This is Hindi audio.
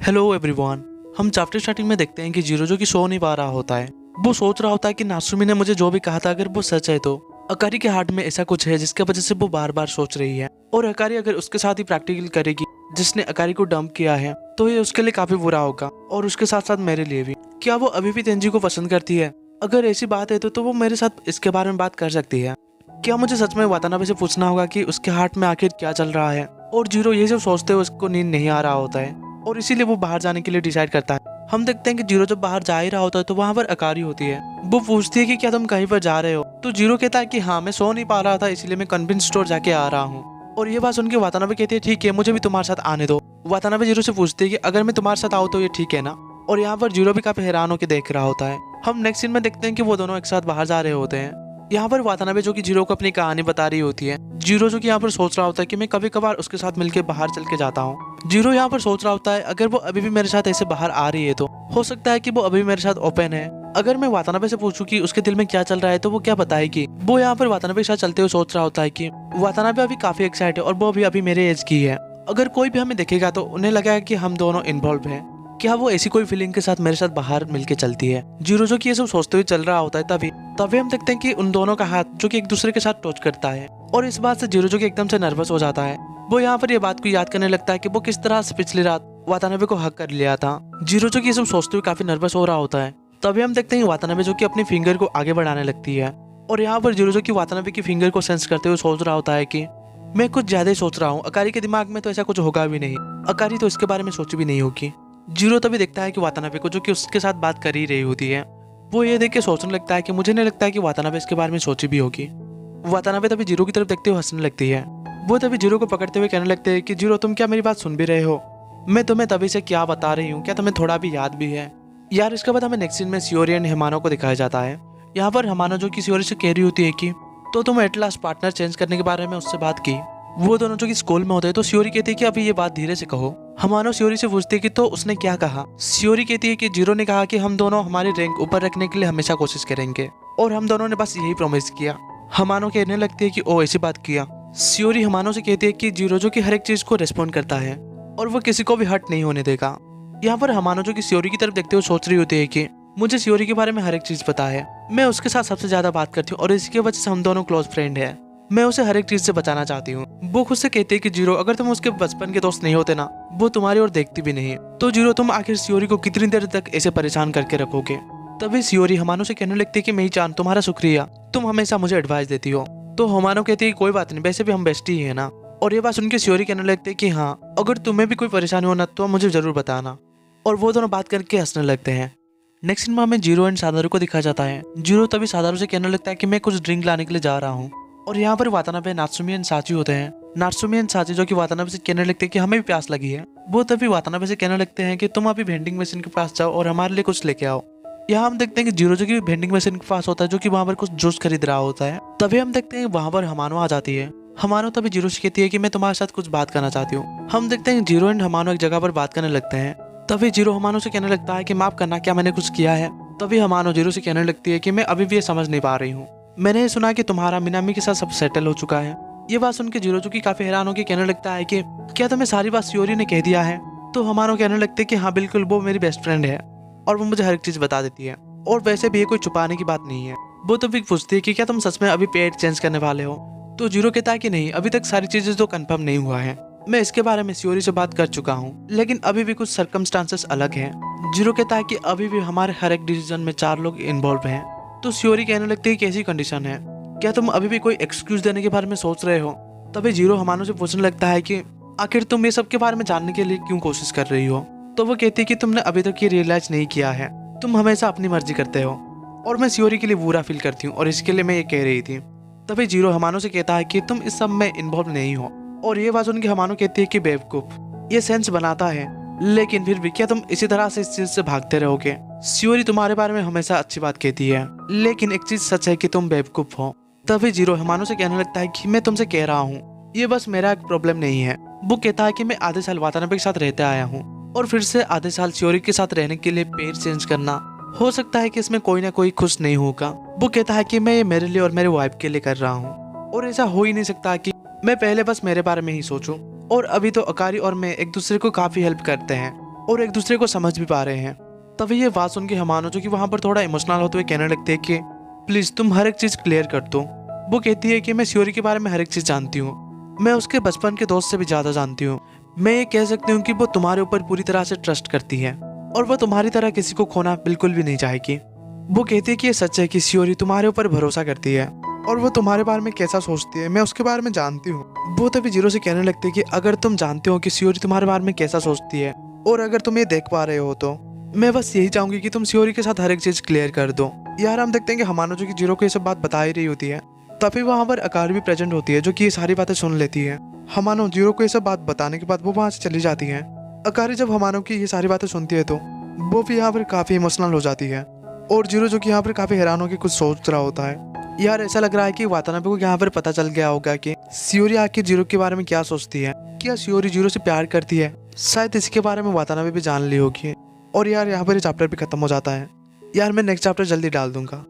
Hello everyone. हम चैप्टर स्टार्टिंग में देखते हैं कि जीरो जो कि सो नहीं पा रहा होता है। वो सोच रहा होता है कि नासुमी ने मुझे जो भी कहा था अगर वो सच है तो अकारी के हार्ट में ऐसा कुछ है जिसके वजह से वो बार बार सोच रही है। और अकारी अगर उसके साथ ही प्रैक्टिकल करेगी जिसने अकारी को डंप किया है तो ये उसके लिए काफी बुरा होगा और उसके साथ साथ मेरे लिए भी। क्या वो अभी भी तेंजी को पसंद करती है? अगर ऐसी बात है तो वो मेरे साथ इसके बारे में बात कर सकती है। क्या मुझे सच में वातानाबे से पूछना होगा कि उसके हार्ट में आखिर क्या चल रहा है? और जीरो ये सब सोचते हुए उसको नींद नहीं आ रहा होता है और इसीलिए वो बाहर जाने के लिए डिसाइड करता है। हम देखते हैं कि जीरो जब बाहर जा ही रहा होता है तो वहाँ पर अकारी होती है। वो पूछती है कि क्या तुम कहीं पर जा रहे हो? तो जीरो कहता है कि हाँ, मैं सो नहीं पा रहा था इसलिए मैं कन्वेंस स्टोर जाके आ रहा हूँ। और ये बात सुन के वातानाबे कहती है ठीक है, मुझे भी तुम्हारे साथ आने दो। वातानाबे जीरो से पूछती है कि अगर मैं तुम्हारे साथ आऊँ तो ये ठीक है ना? और यहाँ पर जीरो भी काफी हैरान होकर देख रहा होता है। हम नेक्स्ट सीन में देखते हैं कि वो दोनों एक साथ बाहर जा रहे होते हैं। यहाँ पर वातानाबे जो कि जीरो को अपनी कहानी बता रही होती है। जीरो जो कि यहाँ पर सोच रहा होता है कि मैं कभी कभार उसके साथ मिलकर बाहर चल के जाता हूँ। जीरो यहाँ पर सोच रहा होता है अगर वो अभी भी मेरे साथ ऐसे बाहर आ रही है तो हो सकता है कि वो अभी मेरे साथ ओपन है। अगर मैं वातानाबे से पूछूं कि उसके दिल में क्या चल रहा है तो वो क्या बताएगी। वो यहाँ पर वातानाबे के साथ चलते हुए सोच रहा होता है कि वातानाबे अभी काफी एक्साइटेड है और वो अभी मेरे एज की है। अगर कोई भी हमें देखेगा तो उन्हें लगेगा कि हम दोनों इन्वॉल्व हैं। क्या वो ऐसी कोई फीलिंग के साथ मेरे साथ बाहर मिलके चलती है? जीरो जो कि ये सब सोचते हुए चल रहा होता है तभी हम देखते हैं कि उन दोनों का हाथ जो कि एक दूसरे के साथ टच करता है और इस बात से जीरो जो कि एकदम से नर्वस हो जाता है। वो यहाँ पर ये बात को याद करने लगता है कि वो किस तरह से पिछली रात वातानाबे को हक कर लिया था। जीरो जो कि ये सब सोचते हुए काफी नर्वस हो रहा होता है। तभी हम देखते हैं वातानाबे जो कि अपनी फिंगर को आगे बढ़ाने लगती है और यहाँ पर जीरो जो कि वातानाबे की फिंगर को सेंस करते हुए सोच रहा होता है कि मैं कुछ ज्यादा ही सोच रहा हूँ। अकारी के दिमाग में तो ऐसा कुछ होगा भी नहीं, अकारी तो इसके बारे में सोची भी नहीं होगी। जीरो तभी देखता है कि वातानाबे को जो कि उसके साथ बात कर ही रही होती है। वो ये देख के सोचने लगता है कि मुझे नहीं लगता है कि वातानाबे इसके बारे में सोची भी होगी। वातानाबे तभी जीरो की तरफ देखते हुए हंसने लगती है। वो तभी जीरो को पकड़ते हुए कहने लगते हैं कि जीरो, तुम क्या मेरी बात सुन भी रहे हो? मैं तुम्हें तभी से क्या बता रही हूँ, क्या तुम्हें थोड़ा भी याद भी है? यार इसके बाद हमें नेक्स्ट सीन में सियोरी एंड हिमानो को दिखाया जाता है। यहाँ पर हिमानो जो कि सियोरी से कह रही होती है कि तो तुम एट लास्ट पार्टनर चेंज करने के बारे में उससे बात की। वो दोनों जो कि स्कूल में होते हैं तो सियोरी कहती है कि अभी ये बात धीरे से कहो। हिमानो सियोरी से पूछती है कि तो उसने क्या कहा? सियोरी कहती है कि जीरो ने कहा कि हम दोनों हमारी रैंक ऊपर रखने के लिए हमेशा कोशिश करेंगे और हम दोनों ने बस यही प्रॉमिस किया। हिमानो कहने लगती है कि ओ ऐसी बात किया। सियोरी हिमानो से कहती है कि जीरो जो कि हर एक चीज को रिस्पॉन्ड करता है और वो किसी को भी हर्ट नहीं होने देगा। यहाँ पर हिमानो जो कि सियोरी की तरफ देखते हुए सोच रही होती है कि मुझे सियोरी के बारे में हर एक चीज पता है, मैं उसके साथ सबसे ज्यादा बात करती हूँ और इसकी वजह से हम दोनों क्लोज फ्रेंड है। मैं उसे हर एक चीज से बचाना चाहती हूँ। वो खुद से कहती है कि जीरो, अगर तुम उसके बचपन के दोस्त नहीं होते ना, वो तुम्हारी ओर देखती भी नहीं, तो जीरो तुम आखिर सियोरी को कितनी देर तक ऐसे परेशान करके रखोगे? तभी सियोरी हिमानो से कहने लगती है कि मेरी जान, तुम्हारा शुक्रिया, तुम हमेशा मुझे एडवाइस देती हो। तो हिमानो कहती है कोई बात नहीं, वैसे भी हम बेस्टी ही है ना। और ये बात सुन के सियोरी कहने लगती है कि हाँ, अगर तुम्हें भी कोई परेशानी हो ना तो मुझे जरूर बताना। और वो दोनों बात करके हंसने लगते हैं। नेक्स्ट सीन में हमें जीरो एंड सादारू को दिखाया जाता है। जीरो तभी सादारू से कहने लगता है कि मैं कुछ ड्रिंक लाने के लिए जा रहा हूँ। और यहाँ पर वातानाबे, नात्सुमी एंड साची होते हैं। नात्सुमी एंड साची जो कि वातानाबे से कहने लगते हैं कि हमें भी प्यास लगी है। वो तभी वातानाबे से कहने लगते हैं कि तुम अभी वेंडिंग मशीन के पास जाओ और हमारे लिए कुछ लेके आओ। यहाँ हम देखते हैं कि जीरो जो कि वेंडिंग मशीन के पास होता है, जो कि वहाँ पर कुछ जूस खरीद रहा होता है। तभी हम देखते हैं वहाँ पर हिमानो आ जाती है। हिमानो तभी जीरो से कहती है कि मैं तुम्हारे साथ कुछ बात करना चाहती हूँ। हम देखते हैं जीरो एंड हिमानो एक जगह पर बात करने लगते हैं। तभी जीरो हिमानो से कहने लगता है कि माफ करना, क्या मैंने कुछ किया है? तभी हिमानो जीरो से कहने लगती है कि मैं अभी भी ये समझ नहीं पा रही हूँ। मैंने सुना कि तुम्हारा मिनामी के साथ सब सेटल हो चुका है। ये बात सुन के जीरो जो कि काफी हैरान होकर कहने लगता है कि क्या तुम्हें सारी बात सियोरी ने कह दिया है? तो हिमानो कहने लगते हैं कि हाँ बिल्कुल, वो मेरी बेस्ट फ्रेंड है और वो मुझे हर एक चीज बता देती है और वैसे भी ये कोई छुपाने की बात नहीं है। वो तो भी पूछती है कि क्या तुम सच में अभी पेट चेंज करने वाले हो? तो जीरो कहता है कि नहीं, अभी तक सारी चीजें तो कंफर्म नहीं हुआ है। मैं इसके बारे में सियोरी से बात कर चुका हूँ, लेकिन अभी भी कुछ सर्कमस्टांसेस अलग हैं। जीरो कहता है कि अभी भी हमारे हर एक डिसीजन में 4 लोग इन्वॉल्व हैं। तो सियोरी कहने लगती है कैसी कंडीशन है? क्या तुम अभी भी कोई एक्सक्यूज देने के बारे में सोच रहे हो? तभी जीरो हिमानो से पूछने लगता है कि आखिर तुम ये सब के बारे में जानने के लिए क्यों कोशिश कर रही हो? तो वो कहती है कि तुमने अभी तक ये रियलाइज नहीं किया है, तुम हमेशा अपनी मर्जी करते हो और मैं सियोरी के लिए बुरा फील करती हूँ और इसके लिए मैं ये कह रही थी। तभी जीरो हिमानो से कहता है कि तुम इस सब में इन्वॉल्व नहीं हो। और ये बात सुन के हिमानो कहती है कि बेवकूफ, ये सेंस बनाता है, लेकिन फिर भी क्या तुम इसी तरह से इस चीज से भागते रहोगे? सियोरी तुम्हारे बारे में हमेशा अच्छी बात कहती है, लेकिन एक चीज सच है कि तुम बेवकूफ हो। तभी जीरो हिमानो से कहने लगता है कि मैं तुमसे कह रहा हूँ, ये बस मेरा एक प्रॉब्लम नहीं है। वो कहता है कि मैं आधे साल वातानाबे के साथ रहते आया हूँ और फिर से आधे साल सियोरी के साथ रहने के लिए पेड़ चेंज करना, हो सकता है कि इसमें कोई ना कोई खुश नहीं होगा। वो कहता है कि मैं ये मेरे लिए और मेरे वाइफ के लिए कर रहा हूँ और ऐसा हो ही नहीं सकता कि मैं पहले बस मेरे बारे में ही सोचूं। और अभी तो अकारी और मैं एक दूसरे को काफी हेल्प करते हैं और एक दूसरे को समझ भी पा रहे हैं। तभी ये बात सुन के हमानो जो कि वहाँ पर थोड़ा इमोशनल होते हुए कहने लगते हैं कि प्लीज तुम हर एक चीज क्लियर कर दो। वो कहती है कि मैं शियोरी के बारे में हर एक चीज जानती हूँ, मैं उसके बचपन के दोस्त से भी ज्यादा जानती हूँ। मैं ये कह सकती हूँ कि वो तुम्हारे ऊपर पूरी तरह से ट्रस्ट करती है और वो तुम्हारी तरह किसी को खोना बिल्कुल भी नहीं चाहेगी। वो कहती है कि ये सच है कि शियोरी तुम्हारे ऊपर भरोसा करती है और वो तुम्हारे बारे में कैसा सोचती है मैं उसके बारे में जानती हूँ। वो तभी जीरो से कहने लगती है कि अगर तुम जानते हो कि शियोरी तुम्हारे बारे में कैसा सोचती है और अगर तुम ये देख पा रहे हो तो मैं बस यही चाहूंगी कि तुम शियोरी के साथ हर एक चीज क्लियर कर दो। यार हम देखते हैं कि हमानो जो कि जीरो को ये सब बात बता ही रही होती है, तभी वहाँ पर अकारी भी प्रेजेंट होती है जो कि ये सारी बातें सुन लेती है। हमानो जीरो को ये सब बात बताने के बाद वो वहाँ से चली जाती है। अकारी जब हमानो की ये सारी बातें सुनती है तो वो भी यहाँ पर काफी इमोशनल हो जाती है और जीरो जो कि यहाँ पर काफी हैरान होकर कुछ सोच रहा होता है। यार ऐसा लग रहा है कि वातानाबे को यहाँ पर पता चल गया होगा कि शियोरी आखिर जीरो के बारे में क्या सोचती है। क्या शियोरी जीरो से प्यार करती है? शायद इसके बारे में वातानाबे भी जान ली होगी। और यार यहाँ पर ये चैप्टर भी खत्म हो जाता है। यार मैं नेक्स्ट चैप्टर जल्दी डाल दूंगा।